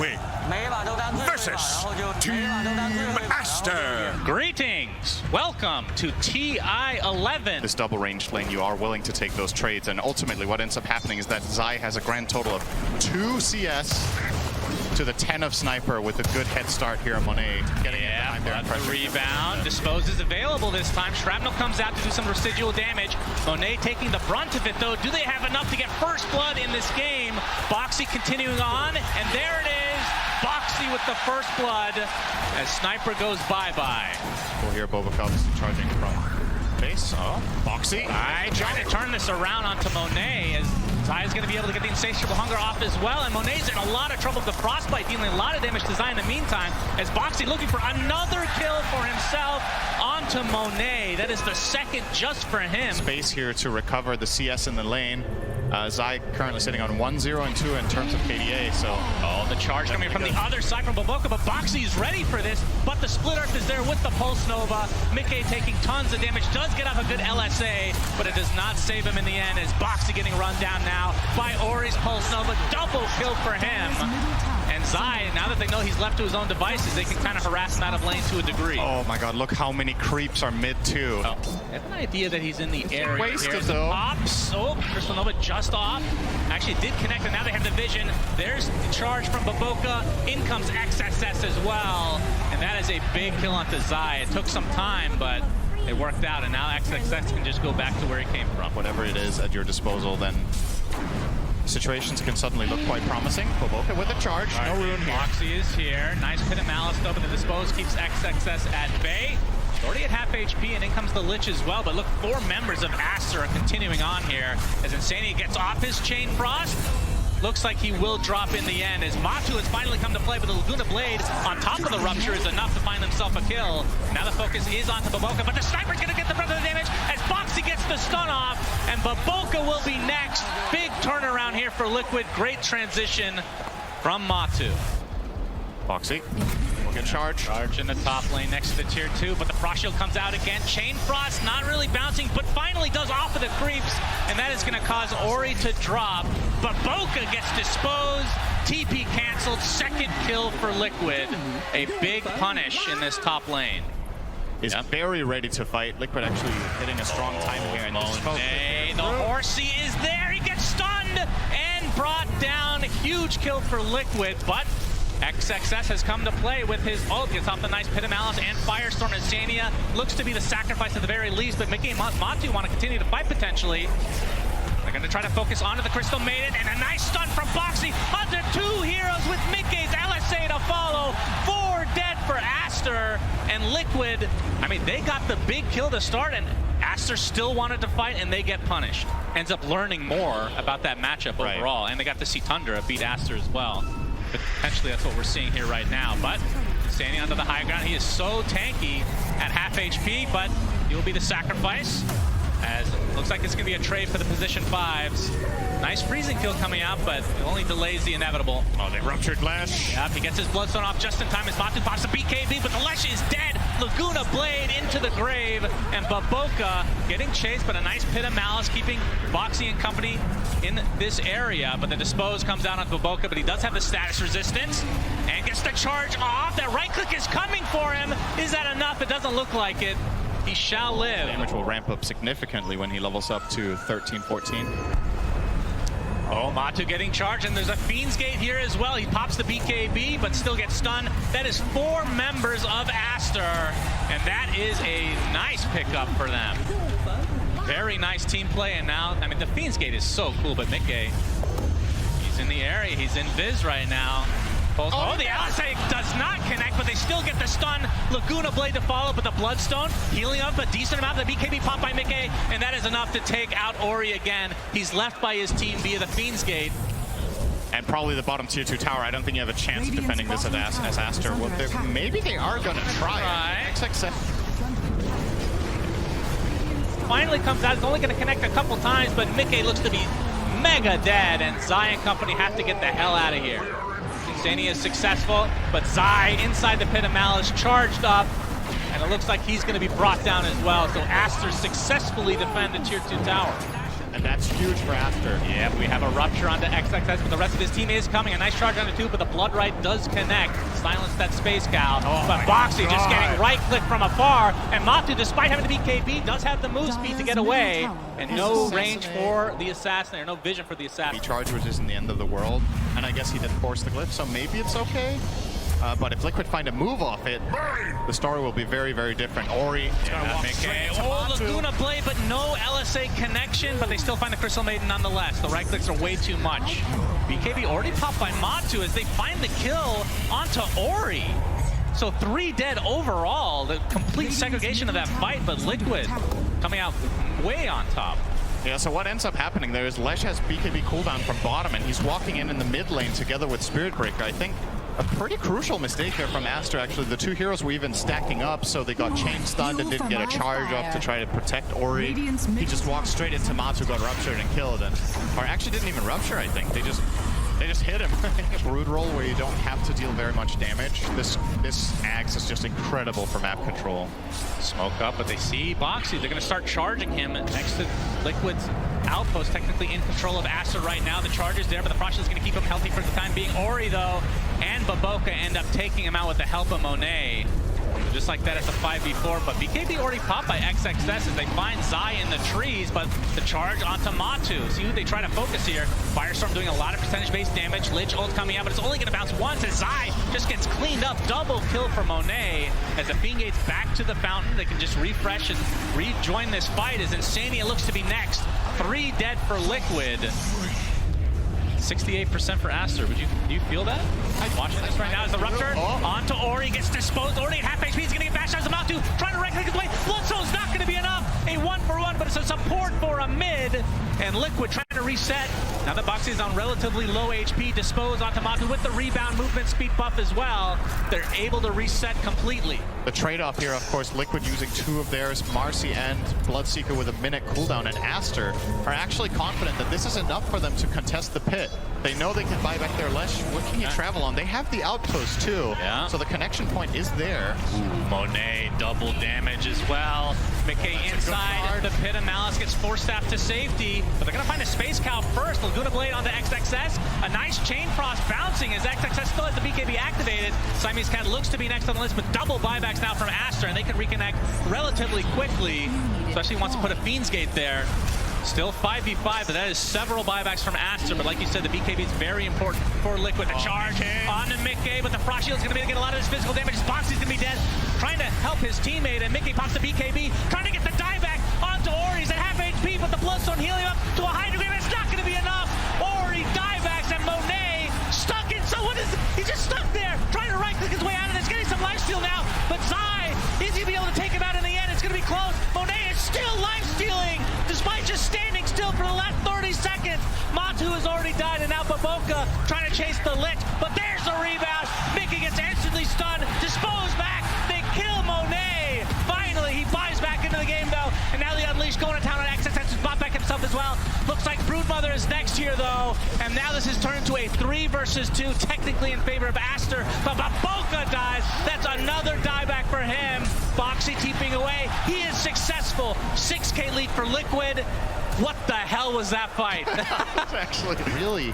Liquid versus Team ASTER. Greetings! Welcome to TI11. This double ranged lane, you are willing to take those trades, and ultimately what ends up happening is that Zai has a grand total of 2 CS to the 10 of Sniper with a good head start here on Monet. Getting it behind there. The rebound. Dispose is available this time. Shrapnel comes out to do some residual damage. Monet taking the brunt of it though. Do they have enough to get first blood in this game? Boxy continuing on, and there it is. Boxy with the first blood as Sniper goes bye-bye. We'll hear Bobakov charging from base. Oh, Boxy. Trying to turn this around onto Monet as Zai is going to be able to get the insatiable hunger off as well, and Monet's in a lot of trouble with the frostbite, dealing a lot of damage to Zai in the meantime, as Boxy looking for another kill for himself onto Monet. That is the second just for him. Space here to recover the CS in the lane. Zai currently sitting on 1-0 and 2 in terms of KDA, so... Oh, the charge coming from the other side from Boboka, but Boxy is ready for this, but the split earth is there with the Pulse Nova. Mickey taking tons of damage, does get off a good LSA, but it does not save him in the end, as Boxy getting run down now by Ori's Pulse Nova. Double kill for him. And Zai, now that they know he's left to his own devices, they can kind of harass him out of lane to a degree. Oh my god, look how many creeps are mid too. Oh, I have an idea that he's in the area. Wasted though. Pops. Oh, Crystal Nova just off. Actually did connect, and now they have the vision. There's the charge from Boboka. In comes XSS as well. And that is a big kill onto Zai. It took some time, but it worked out, and now XSS can just go back to where he came from. Whatever it is at your disposal, then situations can suddenly look quite promising. Boboka with a charge, no rune here. Boxy is here. Nice pit of Malice though, but the Dispose keeps XXS at bay. Already at half HP, and in comes the Lich as well. But look, 4 members of ASTER are continuing on here as Insania gets off his Chain Frost. Looks like he will drop in the end as Matu has finally come to play, but the Laguna Blade on top of the Rupture is enough to find himself a kill. Now the focus is onto Boboka, but the Sniper's gonna get the brunt of the damage as Boxy gets the stun off, and Boboka will be next. Big turnaround here for Liquid. Great transition from Matu. Boxy will get charged. Charge in the top lane next to the tier 2, but the Frost Shield comes out again. Chain Frost not really bouncing, but finally does off of the creeps, and that is going to cause Ori to drop. But Boboka gets disposed. TP canceled. Second kill for Liquid. A big punish in this top lane. Is very ready to fight. Liquid actually hitting a strong time here. And Monet, the Horsey is there. He gets stunned and brought down. Huge kill for Liquid, but XXS has come to play with his ult. Gets off the nice Pit of Malice and Firestorm. Insania looks to be the sacrifice at the very least, but Mickey and Matu want to continue to fight potentially. They're going to try to focus onto the Crystal Maiden, and a nice stun from Boxy. Under 2 heroes with Mickey's LSA to follow. 4 dead for ASTER, and Liquid, I mean, they got the big kill to start, and ASTER still wanted to fight, and they get punished. Ends up learning more about that matchup overall, and they got to see Tundra beat ASTER as well. But potentially that's what we're seeing here right now. But standing onto the high ground, he is so tanky at half HP, but he'll be the sacrifice, as it looks like it's going to be a trade for the position 5s. Nice freezing kill coming out, but it only delays the inevitable. Oh, they ruptured Lash. Yep, he gets his Bloodstone off just in time as Matu pops the BKB, but the Lash is dead. Laguna Blade into the grave, and Boboka getting chased, but a nice Pit of Malice keeping Boxy and company in this area. But the Dispose comes down on Boboka, but he does have the status resistance and gets the charge off. That right click is coming for him. Is that enough? It doesn't look like it. He shall live. Damage will ramp up significantly when he levels up to 13-14. Oh, Matu getting charged, and there's a Fiend's Gate here as well. He pops the BKB, but still gets stunned. That is 4 members of ASTER, and that is a nice pickup for them. Very nice team play, and now, I mean, the Fiend's Gate is so cool, but Mickey, he's in the area. He's in Viz right now. Oh, the LSA does not connect, but they still get the stun. Laguna Blade to follow, but the Bloodstone healing up a decent amount. The BKB pop by Mickey, and that is enough to take out Ori again. He's left by his team via the Fiend's Gate. And probably the bottom tier 2 tower. I don't think you have a chance of defending this as ASTER. Well, maybe they are going to try it. XXS finally comes out. It's only going to connect a couple times, but Mickey looks to be mega dead, and Zai and company have to get the hell out of here. Insania is successful, but Zai inside the Pit of Malice charged up, and it looks like he's going to be brought down as well. So ASTER successfully defend the tier 2 tower. And that's huge for Aster. Yeah, we have a rupture onto XXS, but the rest of his team is coming. A nice charge onto 2, but the Blood Right does connect. Silence that Space Cow. But Boxy just getting right-click from afar. And Matu, despite having to beat KB, does have the move speed to get away. And no range for the Assassin, or no vision for the Assassin. He charged, which isn't the end of the world. And I guess he didn't force the glyph, so maybe it's okay. But if Liquid find a move off it, the story will be very, very different. Ori is going to walk straight into Matu. Laguna Blade, but no LSA connection, but they still find the Crystal Maiden nonetheless. The right clicks are way too much. BKB already popped by Matu as they find the kill onto Ori. So 3 dead overall, the complete segregation of that fight, but Liquid coming out way on top. Yeah, so what ends up happening there is Lesh has BKB cooldown from bottom, and he's walking in the mid lane together with Spirit Breaker. I think a pretty crucial mistake there from Aster, actually. The 2 heroes were even stacking up, so they got chain stunned and didn't get a charge off to try to protect Ori. He just walked straight into Matu, got ruptured and killed, or actually didn't even rupture, I think. They just hit him. Brood roll where you don't have to deal very much damage. This Axe is just incredible for map control. Smoke up, but they see Boxy. They're going to start charging him next to Liquid's outpost, technically in control of Aster right now. The charge is there, but the Frost is going to keep him healthy for the time being. Ori, though, and Baboka end up taking him out with the help of Monet. Just like that, it's a 5v4, but BKB already popped by XXS as they find Zai in the trees, but the charge onto Matu. See who they try to focus here. Firestorm doing a lot of percentage-based damage. Lich ult coming out, but it's only going to bounce once as Zai just gets cleaned up. Double kill for Monet as the Fiend Gate's back to the fountain. They can just refresh and rejoin this fight as Insania looks to be next. 3 dead for Liquid. 68% for Aster. Do you feel that? Watching this right now as the rupture onto Ori, gets disposed. Ori at half HP, he's gonna get bashed out as Matu, trying to right-click his way. Bloodstone's not gonna be enough. A 1-for-1, but it's a support for a mid. And Liquid trying to reset. Now that Boxy is on relatively low HP, disposed onto Matu with the rebound movement speed buff as well. They're able to reset completely. The trade-off here, of course, Liquid using 2 of theirs, Marcy and Bloodseeker with a minute cooldown, and Aster are actually confident that this is enough for them to contest the pit. They know they can buy back their Lesh. What can you travel on? They have the outpost too, so the connection point is there. Monet double damage as well. McKay inside the pit of Malice gets Force Staff to safety, but they're gonna find a Space Cow first. Laguna Blade onto XXS. A nice Chain Frost bouncing as XXS still has the BKB activated. Siamese Cat looks to be next on the list, but double buybacks now from Aster, and they can reconnect relatively quickly, especially once to put a Fiend's Gate there. Still 5v5, but that is several buybacks from Aster. But like you said, the BKB is very important for Liquid. The charge on to Mickey, but the Frost Shield's going to be able to get a lot of his physical damage. Boxy's going to be dead, trying to help his teammate, and Mickey pops the BKB, trying to get the dieback onto Ori. He's at half HP, but the Bloodstone healing up to a high degree, but it's not going to be enough. Ori diebacks, and Monet stuck in. So what is it? He's just stuck there, trying to right-click his way out of this, getting some lifesteal now, but Zai, is he be able to take him out in the end? It's going to be close. Monet is still lifestealing, despite just standing still for the last 30 seconds. Matu has already died, and now Baboka trying to chase the Lich, but there's the rebound. Mickey gets instantly stunned, disposed back, they kill Monet. Finally, he buys back into the game though, and now the Unleashed going to town on XXS, has bought back himself as well. Looks like Broodmother is next here though, and now this has turned into a 3 versus 2, technically in favor of Aster, but Baboka dies. That's another dieback for him. Boxy keeping away, he is successful. 6K lead for Liquid. What the hell was that fight? It's actually really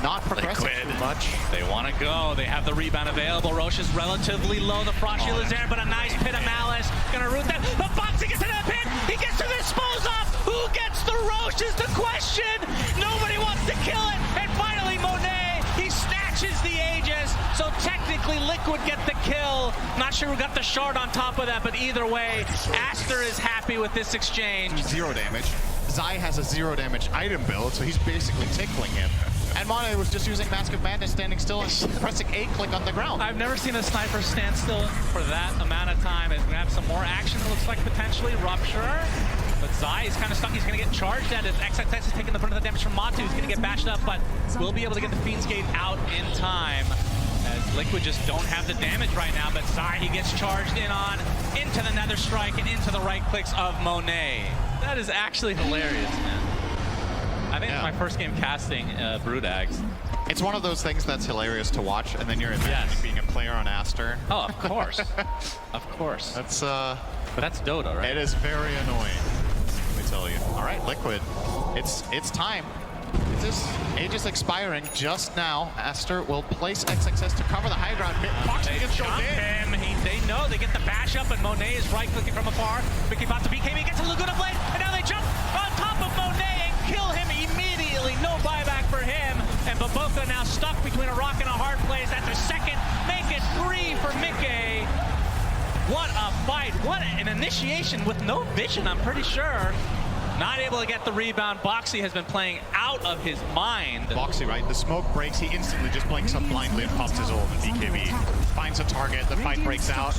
not progressing too much. They want to go. They have the rebound available. Roche is relatively low. The Frost Shield is there, but a nice pit of Malice. Gonna root that. But Boxy gets into the pit. He gets to dispose off. Who gets the Roche is the question. Nobody wants to kill it. And finally, Monet, he snatches the Aegis. So technically, Liquid get the kill. Not sure who got the shard on top of that, but either way, Aster is happy with this exchange. 0 damage. Zai has a 0 damage item build, so he's basically tickling him. And Monet was just using Mask of Madness, standing still and pressing A-click on the ground. I've never seen a sniper stand still for that amount of time. It's gonna have some more action, it looks like, potentially. Rupture. But Zai is kind of stuck. He's going to get charged at it. XXS is taking the brunt of the damage from Matu. He's going to get bashed up, but will be able to get the Fiend's Gate out in time. As Liquid just don't have the damage right now, but Zai, he gets charged in on, into the Nether Strike and into the right clicks of Monet. That is actually hilarious, man. I think it's my first game casting Broodags. It's one of those things that's hilarious to watch, and then you're imagining being a player on Aster. Oh, of course. Of course. That's but that's Dota, right? It is very annoying. tell you. All right, Liquid, it's time. Age is expiring just now. ASTER will place XXS to cover the high ground. Fox They gets jump him. They know they get the bash up, and Monet is right-clicking from afar. Mickey about to BKB, gets a Laguna Blade, and now they jump on top of Monet and kill him immediately. No buyback for him, and Baboka now stuck between a rock and a hard place. That's a second. Make it 3 for Mickey. What a fight. What an initiation with no vision, I'm pretty sure. Not able to get the rebound. Boxy has been playing out of his mind. Boxy, right? The smoke breaks. He instantly just blinks up blindly and pops his ult. And BKB finds a target. The fight breaks out.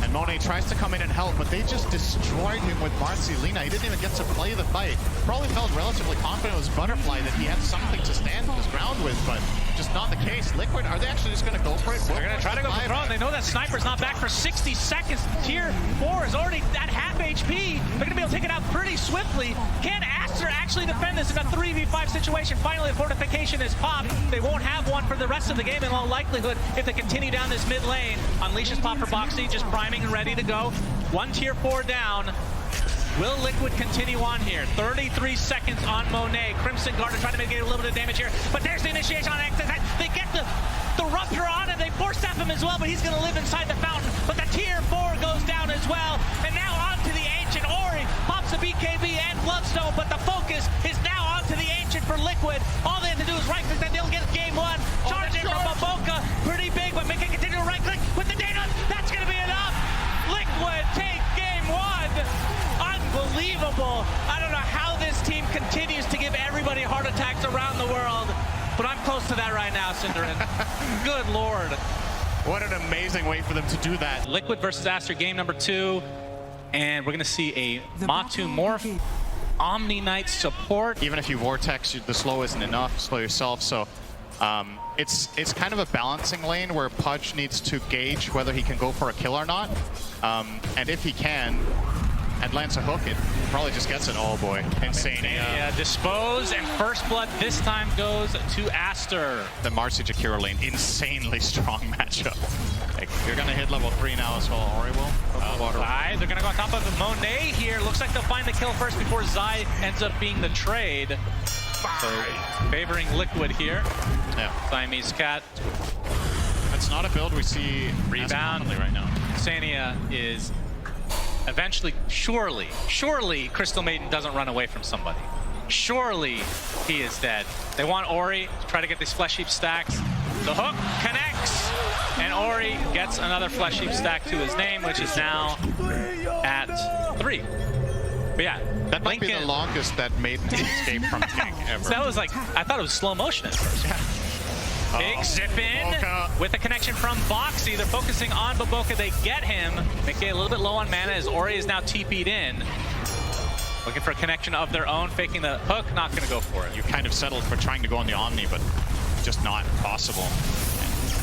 And Monet tries to come in and help, but they just destroyed him with Marcelina. He didn't even get to play the fight. Probably felt relatively confident it was Butterfly that he had something to stand his ground with, but just not the case. Liquid, are they actually just going to go for it? They're going to try to go for the throne. They know that Sniper's not back for 60 seconds. Tier 4 is already at half HP. They're going to be able to take it out pretty swiftly. Can ASTER actually defend this in a 3v5 situation? Finally, the fortification is popped. They won't have one for the rest of the game in all likelihood if they continue down this mid lane. Unleash is pop for Boxy, just priming and ready to go. One tier 4 down. Will Liquid continue on here? 33 seconds on Monet. Crimson Guard trying to mitigate a little bit of damage here, but there's the initiation on XXS. They get the Rupture on and they force tap him as well, but he's going to live inside the fountain. But the tier 4 goes down as well, and now onto the Ancient. Ori pops the BKB and Bloodstone, but the focus is now onto the Ancient for Liquid. All they have to do is right-click, then they'll get game 1. Charge in from Baboka, pretty big, but make it continue to right-click with the data. That's going to be enough. Liquid take game 1. Unbelievable. I don't know how this team continues to give everybody heart attacks around the world, but I'm close to that right now, syndereN. Good Lord. What an amazing way for them to do that. Liquid versus ASTER, game number 2. And we're going to see a Matu Morph, Omni Knight support. Even if you Vortex, the slow isn't enough. Slow yourself, so it's kind of a balancing lane where Pudge needs to gauge whether he can go for a kill or not. And if he can, and lands a hook, it probably just gets it. Oh boy, insane. Yeah, dispose, and first blood this time goes to ASTER. The Marcy Jakiro lane, insanely strong matchup. Like, you're gonna hit level 3 now as well. Ori will. They're gonna go on top of Monet here. Looks like they'll find the kill first before Zai ends up being the trade. So favoring Liquid here. Yeah. Siamese Cat. That's not a build we see Rebound right now. Sania is eventually, surely Crystal Maiden doesn't run away from somebody. Surely he is dead. They want Ori to try to get these Flesh Heap stacks. The hook connects, and Ori gets another Flesh Heap stack to his name, which is now at 3. But yeah, that might be the longest that Maiden has escaped from King ever. So that was like, I thought it was slow motion at first. Big zip in with a connection from Boxy. They're focusing on Baboka. They get him. Mickey a little bit low on mana as Ori is now TP'd in. Looking for a connection of their own, faking the hook, not going to go for it. You kind of settled for trying to go on the Omni, but just not possible.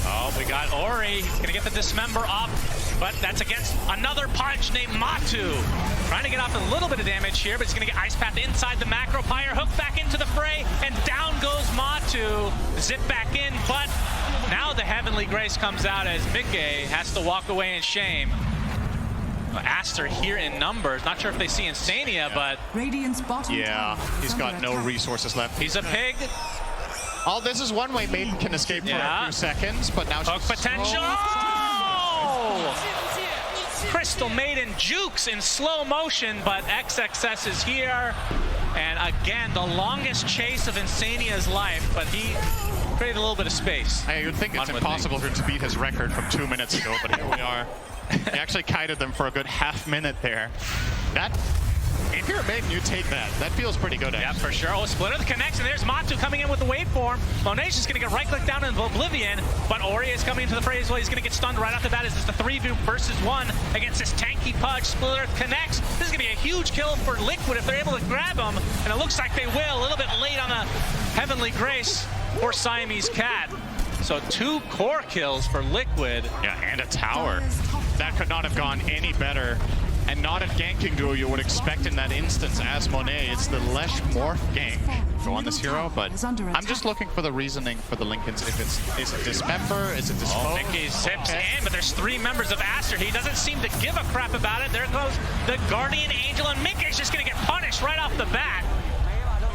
Oh, we got Ori. Going to get the Dismember up, but that's against another punch named Matu. Trying to get off a little bit of damage here, but he's going to get Ice Path inside the Macro Pyre. Hook back into the fray, and down goes Matu. Zip back in, but now the Heavenly Grace comes out as Mickey has to walk away in shame. ASTER here in numbers. Not sure if they see Insania, but... Yeah, he's got no resources left. He's a pig. Oh, this is one way Maiden can escape for a few seconds, but now hook potential! Oh! Crystal Maiden jukes in slow motion, but XXS is here. And again, the longest chase of Insania's life, but he created a little bit of space. Hey, you'd think it's impossible for him to beat his record from 2 minutes ago, but here we are. He actually kited them for a good half minute there. That, if you're a Maiden, you take that. That feels pretty good, actually. Yeah, for sure. Oh, Splitter the connection. There's Matu coming in with the waveform. Monet's just going to get right-click down in Oblivion, but Ori is coming into the fray as well. He's going to get stunned right off the bat. This is the 3v versus 1 against this tanky Pudge. Splitter connects. This is going to be a huge kill for Liquid if they're able to grab him, and it looks like they will. A little bit late on the Heavenly Grace for Siamese Cat. So 2 core kills for Liquid. Yeah, and a tower. That could not have gone any better. And not a ganking duo you would expect in that instance as Monet. It's the Lesh Morph gank go on this hero, but I'm just looking for the reasoning for the Lincolns. If is it Dismember, is it Dispose? Oh, Mickey zips in, but there's 3 members of ASTER. He doesn't seem to give a crap about it. There goes the Guardian Angel, and Mickey's just gonna get punished right off the bat.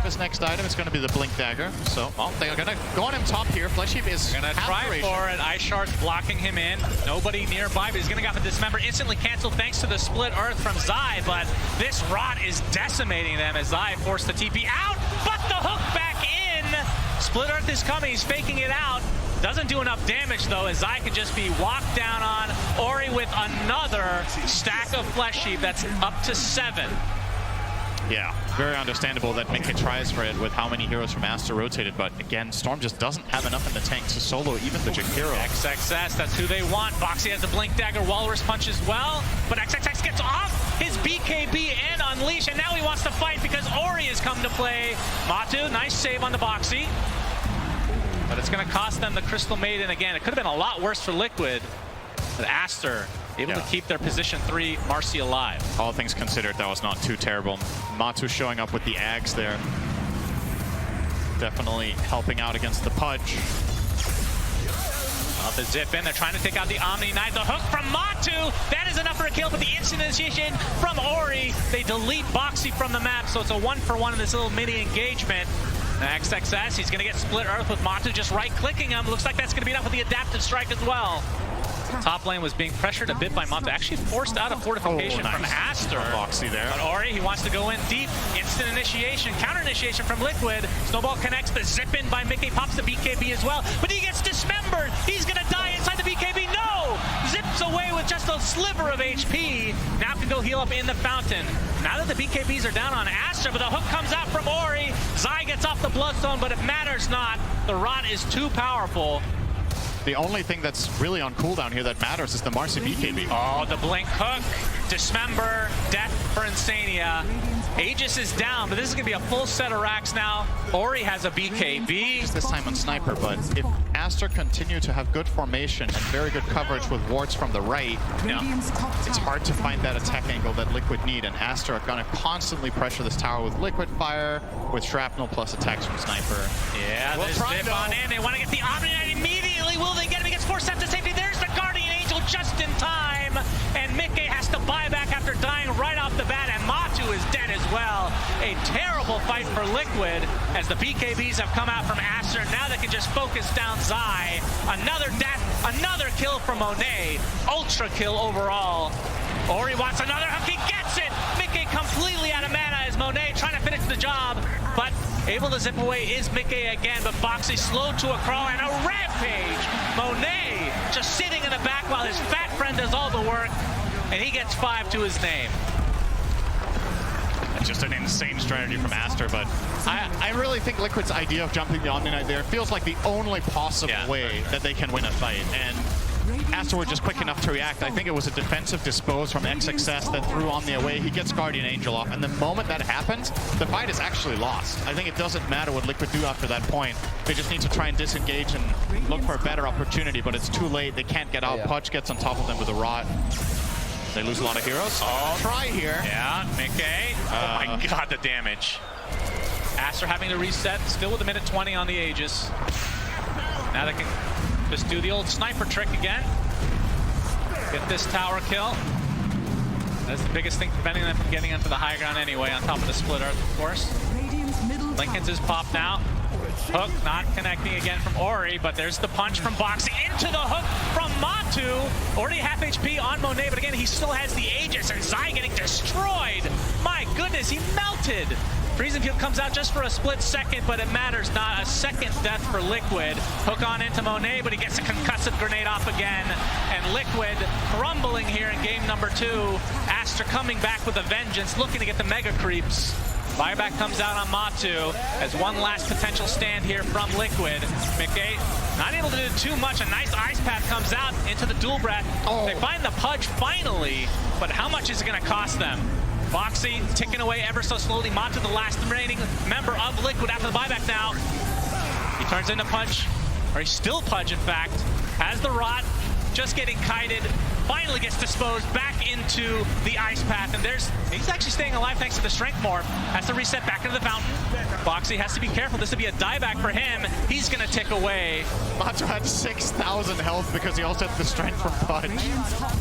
His next item is going to be the Blink Dagger. So, they're going to go on him top here. Fleshy is gonna try for it. Ice Shard's blocking him in. Nobody nearby, but he's gonna go for Dismember. Instantly canceled thanks to the split earth from Zai, but this rot is decimating them as Zai forced the TP out, but the hook back in. Split earth is coming. He's faking it out. Doesn't do enough damage though, as Zai can just be walked down on. Ori with another stack of Flesh Heap. That's up to 7. Yeah, very understandable that Mickey tries for it with how many heroes from ASTER rotated, but again, Storm just doesn't have enough in the tank to solo even the Jakiro. XXS, that's who they want. Boxy has the Blink Dagger, Walrus Punch as well, but XXS gets off his BKB and Unleash, and now he wants to fight because Ori has come to play. Matu, nice save on the Boxy, but it's going to cost them the Crystal Maiden again. It could have been a lot worse for Liquid, but ASTER able to keep their position 3 Marcy alive. All things considered, that was not too terrible. Matu showing up with the Ags there. Definitely helping out against the Pudge. The zip in, they're trying to take out the Omni Knight. The hook from Matu, that is enough for a kill, but the instant initiation from Ori, they delete Boxy from the map, so it's a 1-for-1 in this little mini engagement. XXS, he's gonna get split earth with Matu just right-clicking him. Looks like that's gonna be enough with the adaptive strike as well. Top lane was being pressured a bit by Matu. Actually forced out a fortification from ASTER. Boxy there. But Ori, he wants to go in deep. Instant initiation, counter initiation from Liquid. Snowball connects, the zip in by Mickey, pops the BKB as well. But he gets dismembered. He's gonna die inside the BKB. No! Zips away with just a sliver of HP. Now can go heal up in the fountain. Now that the BKBs are down on ASTER, but the hook comes out from Ori. Zai gets off the Bloodstone, but it matters not. The rot is too powerful. The only thing that's really on cooldown here that matters is the Marcy BKB. Oh, the Blink hook, Dismember, death for Insania. Aegis is down, but this is going to be a full set of racks now. Ori has a BKB. This time on Sniper, but if ASTER continue to have good formation and very good coverage with wards from the right, it's hard to find that attack angle that Liquid need, and ASTER are going to constantly pressure this tower with Liquid Fire, with Shrapnel plus attacks from Sniper. Yeah, the zip on in. They want to get the Omni Knight immediately. Will they get him? He gets forced out to safety. There's the Guardian Angel just in time, and Mickey has to buy back after dying right off the bat, and Matu is dead as well. A terrible fight for Liquid as the BKBs have come out from ASTER. Now they can just focus down Zai. Another death, another kill from Monet. Ultra kill overall. Ori wants another hook, he gets it! Mickey completely out of mana as Monet trying to finish the job, but able to zip away is Mickey again, but Boxy slow to a crawl and a rampage! Monet just sitting in the back while his fat friend does all the work, and he gets 5 to his name. That's just an insane strategy from ASTER, but I really think Liquid's idea of jumping the Omni Knight there feels like the only possible way that they can win a fight, and ASTER were just quick enough to react. I think it was a defensive dispose from XXS that threw Omni away. He gets Guardian Angel off, and the moment that happens, the fight is actually lost. I think it doesn't matter what Liquid do after that point. They just need to try and disengage and look for a better opportunity, but it's too late. They can't get out. Pudge gets on top of them with a rot. They lose a lot of heroes. Oh, try here. Yeah, Mickey. Oh my god, the damage. ASTER having to reset, still with a minute 20 on the Aegis. Now they can just do the old sniper trick again. Get this tower kill. That's the biggest thing preventing them from getting onto the high ground anyway, on top of the split earth, of course. Lincoln's is popped now. Hook not connecting again from Ori, but there's the punch from Boxy into the hook from Matu. Already half HP on Monet, but again, he still has the Aegis, and Zai getting destroyed. My goodness, he melted. Freezing Field comes out just for a split second, but it matters not. A second death for Liquid. Hook on into Monet, but he gets a concussive grenade off again. And Liquid crumbling here in game number 2. ASTER coming back with a vengeance, looking to get the mega creeps. Buyback comes out on Matu as one last potential stand here from Liquid. Mickey not able to do too much. A nice ice path comes out into the dual breath. They find the Pudge finally, but how much is it going to cost them? Boxy ticking away ever so slowly. Matu, the last remaining member of Liquid after the buyback now. He turns into Pudge, or he's still Pudge in fact. Has the rot, just getting kited. finally gets disposed back into the ice path, and he's actually staying alive thanks to the strength morph. Has to reset back into the fountain. Boxy has to be careful. This would be a dieback for him. He's gonna tick away. Matu had 6,000 health because he also had the strength from Punch.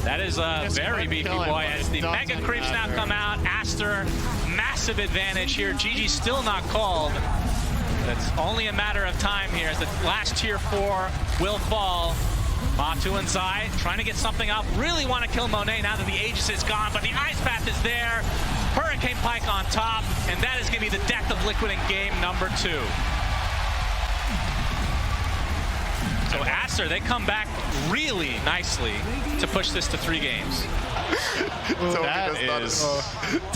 That is a very beefy boy as the mega creeps now come out. ASTER, massive advantage here. GG still not called. It's only a matter of time here as the last tier 4 will fall. Matu and Zai trying to get something up. Really want to kill Monet now that the Aegis is gone, but the Ice Path is there. Hurricane Pike on top, and that is going to be the death of Liquid in game number 2. So ASTER, they come back really nicely to push this to 3 games. That is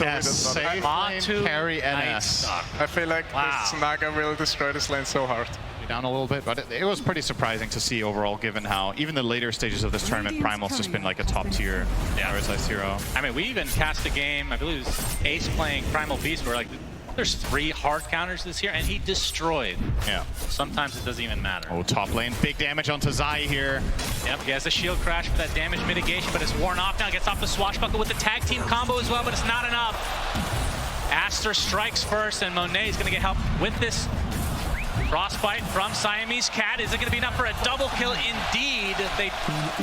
a safe lane carry NS. I feel like this Naga will destroy this lane so hard. Down a little bit, but it was pretty surprising to see overall, given how even the later stages of this tournament, Primal's just been like a top tier prioritized hero. I mean, we even cast a game, I believe it was Ace playing Primal Beast, where like there's 3 hard counters this year, and he destroyed. Yeah. Sometimes it doesn't even matter. Oh, top lane, big damage onto Zai here. Yep, he has a shield crash for that damage mitigation, but it's worn off now. Gets off the swashbuckle with the tag team combo as well, but it's not enough. ASTER strikes first, and Monet is going to get help with this Frostbite from Siamese Cat. Is it going to be enough for a double kill? Indeed. They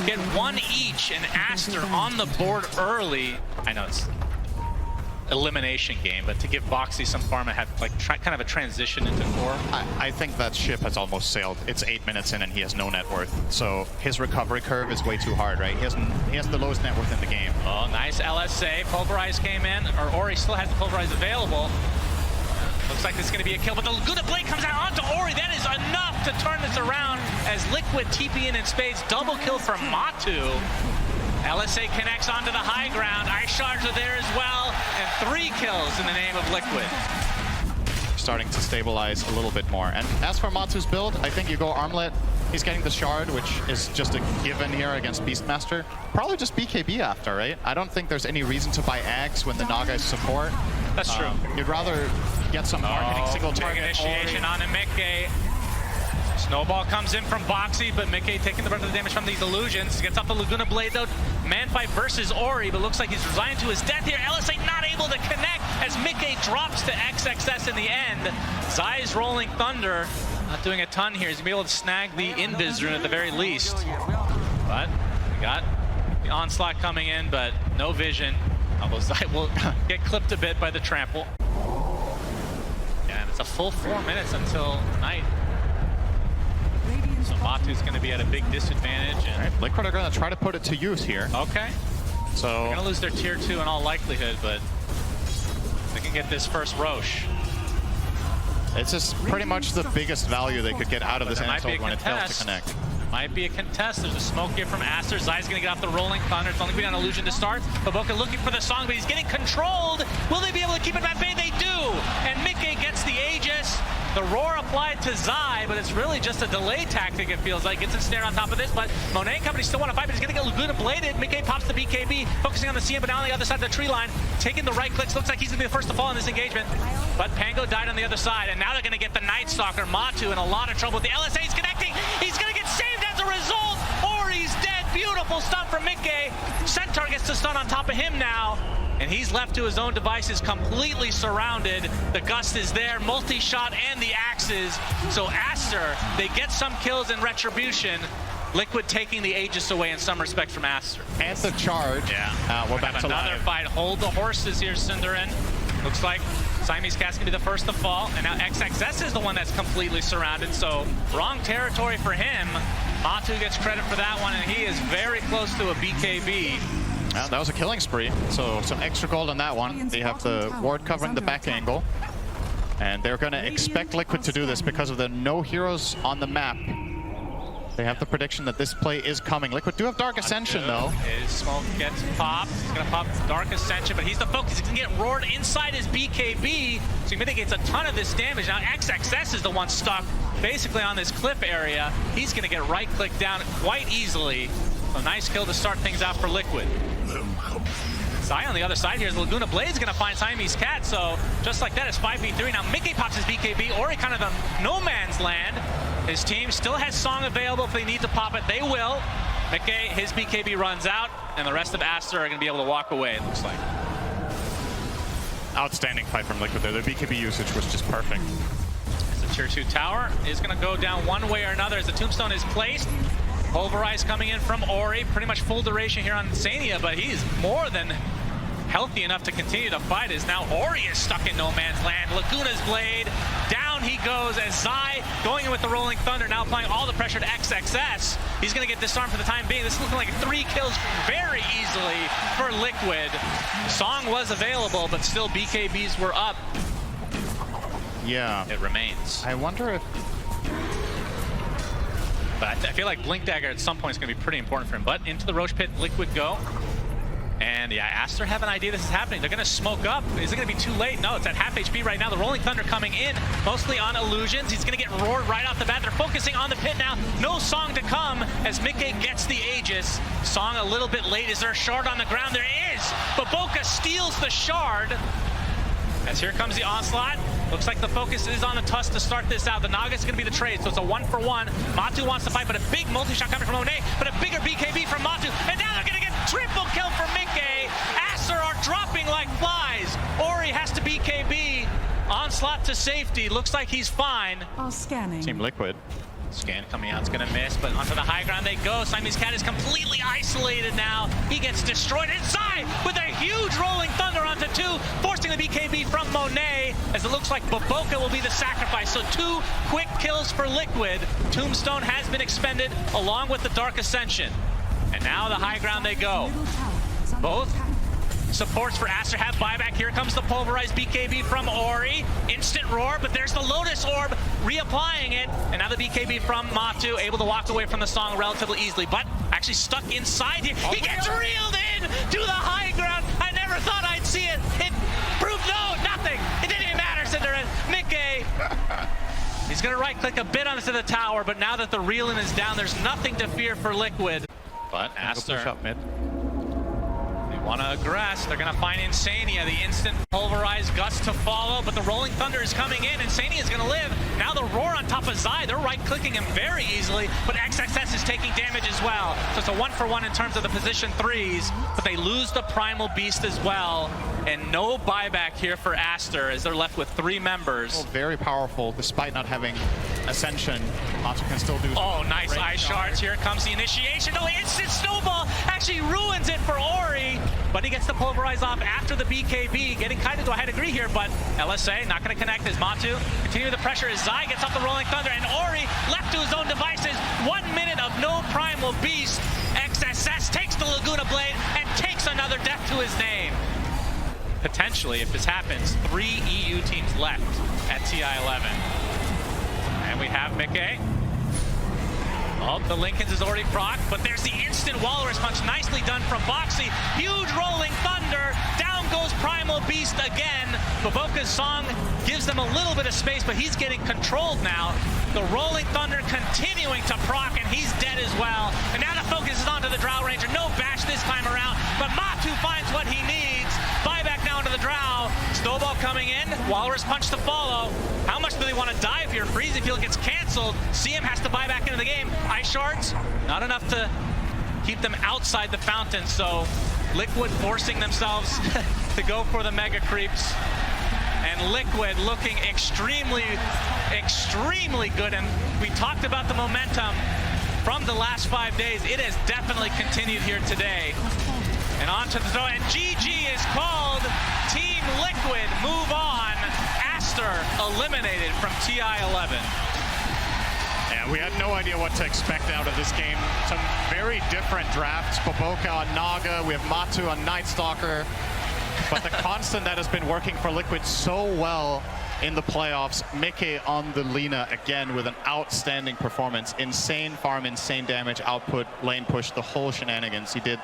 get 1 each, and ASTER on the board early. I know it's elimination game, but to give Boxy some farm and have like kind of a transition into core. I think that ship has almost sailed. It's 8 minutes in and he has no net worth. So his recovery curve is way too hard, right? He has the lowest net worth in the game. Oh, nice LSA. Pulverize came in, or Ori still has the Pulverize available. Looks like this is going to be a kill, but the Laguna Blade comes out onto Ori. That is enough to turn this around as Liquid TP in spades. Double kill from Matu. LSA connects onto the high ground. Ice Shards are there as well, and 3 kills in the name of Liquid. Starting to stabilize a little bit more. And as for Matu's build, I think you go Armlet. He's getting the Shard, which is just a given here against Beastmaster. Probably just BKB after, right? I don't think there's any reason to buy Ags when the Naga is support. That's true. You'd rather get some hard-hitting single target initiation on a Mickey. Snowball comes in from Boxy, but Mickey taking the brunt of the damage from these illusions. Gets off the Laguna Blade though. Man fight versus Ori, but looks like he's resigned to his death here. LSA not able to connect as Mickey drops to XXS in the end. Zai's rolling thunder, not doing a ton here. He's gonna be able to snag the Invis rune at the very least. But we got the onslaught coming in, but no vision. Although Zai will get clipped a bit by the trample. And it's a full 4 minutes until night. So Matu's going to be at a big disadvantage. And right, Liquid are going to try to put it to use here. Okay. So they're going to lose their tier 2 in all likelihood, but they can get this first Roche. It's just pretty much the biggest value they could get out of this Antidote when it fails to connect. Might be a contest. There's a smoke here from ASTER. Zai's going to get off the Rolling Thunder. It's only been an illusion to start. Baboka looking for the song, but he's getting controlled. Will they be able to keep it at bay? They do. And Mickey gets the Aegis. The roar applied to Zai, but it's really just a delay tactic, it feels like. Gets ensnared on top of this, but Monet and company still want to fight, but he's going to get Laguna Bladed. Mickey pops the BKB, focusing on the CM, but now on the other side of the tree line, taking the right clicks. Looks like he's going to be the first to fall in this engagement, but Pango died on the other side, and now they're going to get the Night Stalker. Matu in a lot of trouble with the LSA. He's connecting. He's going to get saved as a result. Ori's dead. Beautiful stun from Mickey. Centaur gets the stun on top of him now. And he's left to his own devices, completely surrounded. The Gust is there, multi-shot, and the axes. So ASTER, they get some kills in retribution. Liquid taking the Aegis away in some respect from ASTER. And the charge. Yeah. We're back to another live. fight. Hold the horses here, syndereN. Looks like Siamese Cat's gonna be the first to fall. And now XXS is the one that's completely surrounded. So wrong territory for him. Matu gets credit for that one, and he is very close to a BKB. Yeah, that was a killing spree, so some extra gold on that one. They have the ward covering the back angle, and they're going to expect Liquid to do this because of the no heroes on the map. They have the prediction that this play is coming. Liquid do have Dark Ascension, though. His smoke gets popped. He's going to pop Dark Ascension, but he's the focus. He's going to get roared inside his BKB, so he mitigates a ton of this damage. Now XXS is the one stuck basically on this cliff area. He's going to get right-clicked down quite easily. So nice kill to start things out for Liquid. Zai on the other side here is Laguna Blade's going to find Siamese Cat, so just like that, it's 5v3. Now Mickey pops his BKB, Ori kind of the no man's land. His team still has Song available if they need to pop it, they will. Mickey, his BKB runs out, and the rest of ASTER are going to be able to walk away, it looks like. Outstanding fight from Liquid there. Their BKB usage was just perfect. The tier 2 tower is going to go down one way or another as the tombstone is placed. Pulverize coming in from Ori, pretty much full duration here on Sania, but he's more than healthy enough to continue to fight as now Ori is stuck in no man's land. Laguna's blade, down he goes as Zai going in with the Rolling Thunder, now applying all the pressure to XXS. He's going to get disarmed for the time being. This is looking like 3 kills very easily for Liquid. Song was available, but still BKBs were up. Yeah. It remains. I wonder if... But I feel like Blink Dagger at some point is going to be pretty important for him. But into the Roche Pit, Liquid go. And yeah, ASTER have an idea this is happening. They're going to smoke up. Is it going to be too late? No, it's at half HP right now. The Rolling Thunder coming in, mostly on illusions. He's going to get roared right off the bat. They're focusing on the pit now. No Song to come as Mickey gets the Aegis. Song a little bit late. Is there a shard on the ground? There is. But Boca steals the shard. As here comes the onslaught. Looks like the focus is on the Tusk to start this out. The Naga's going to be the trade, so it's a 1-for-1. Matu wants to fight, but a big multi-shot coming from Monet, but a bigger BKB from Matu. And now they're going to get triple kill for Mickey. ASTER are dropping like flies. Ori has to BKB. Onslaught to safety. Looks like he's fine. All scanning. Team Liquid. Scan coming out, it's gonna miss, but onto the high ground they go. Siamese Cat is completely isolated now. He gets destroyed inside with a huge Rolling Thunder onto 2, forcing the BKB from Monet, as it looks like Baboka will be the sacrifice. So 2 quick kills for Liquid. Tombstone has been expended along with the Dark Ascension. And now the high ground they go. Both supports for ASTER have buyback. Here comes the pulverized BKB from Ori. Instant roar, but there's the Lotus Orb reapplying it. And now the BKB from Matu, able to walk away from the Song relatively easily, but actually stuck inside here. He gets reeled in to the high ground. I never thought I'd see it. It proved nothing. It didn't even matter, syndereN. Mickey. He's going to right-click a bit onto the tower, but now that the reeling is down, there's nothing to fear for Liquid. But ASTER Push up mid. want to aggress. They're going to find Insania, the instant pulverized gust to follow, but the Rolling Thunder is coming in. Insania is going to live. Now the roar on top of Zai. They're right-clicking him very easily, but XXS is taking damage as well. So it's a 1-for-1 in terms of the position 3s, but they lose the Primal Beast as well. And no buyback here for ASTER as they're left with 3 members. Well, very powerful, despite not having Ascension. Matu can still do. Oh, nice ice shards. Here comes the initiation. No, instant snowball actually ruins it for Ori, but he gets the pulverize off after the BKB, getting kind of to a high degree here, but LSA not going to connect as Matu continue the pressure as Zai gets off the Rolling Thunder, and Ori left to his own devices. 1 minute of no Primal Beast. XSS takes the Laguna Blade and takes another death to his name. Potentially, if this happens, 3 EU teams left at TI11. And we have Mickey. Oh, the Lincolns is already proc, but there's the instant Walrus Punch. Nicely done from Boxy. Huge Rolling Thunder. Down goes Primal Beast again. Baboka's Song gives them a little bit of space, but he's getting controlled now. The Rolling Thunder continuing to proc, and he's dead as well. And now the focus is onto the Drow Ranger. No bash this time around, but Matu finds what he needs. Buyback now into the Drow. Snowball coming in. Walrus Punch to follow. How much do they want to dive here? Freezing Field gets canceled. CM has to buy back into the game. Ice Shards, not enough to keep them outside the fountain, so Liquid forcing themselves to go for the Mega Creeps. And Liquid looking extremely, extremely good. And we talked about the momentum from the last 5 days. It has definitely continued here today. And on to the throw, and GG is called. Team Liquid move on. ASTER eliminated from TI11. Yeah, we had no idea what to expect out of this game. Some very different drafts. Baboka on Naga, we have Matu on Night Stalker. But the constant that has been working for Liquid so well in the playoffs, Mickey on the Lina again with an outstanding performance. Insane farm, insane damage, output, lane push, the whole shenanigans he did.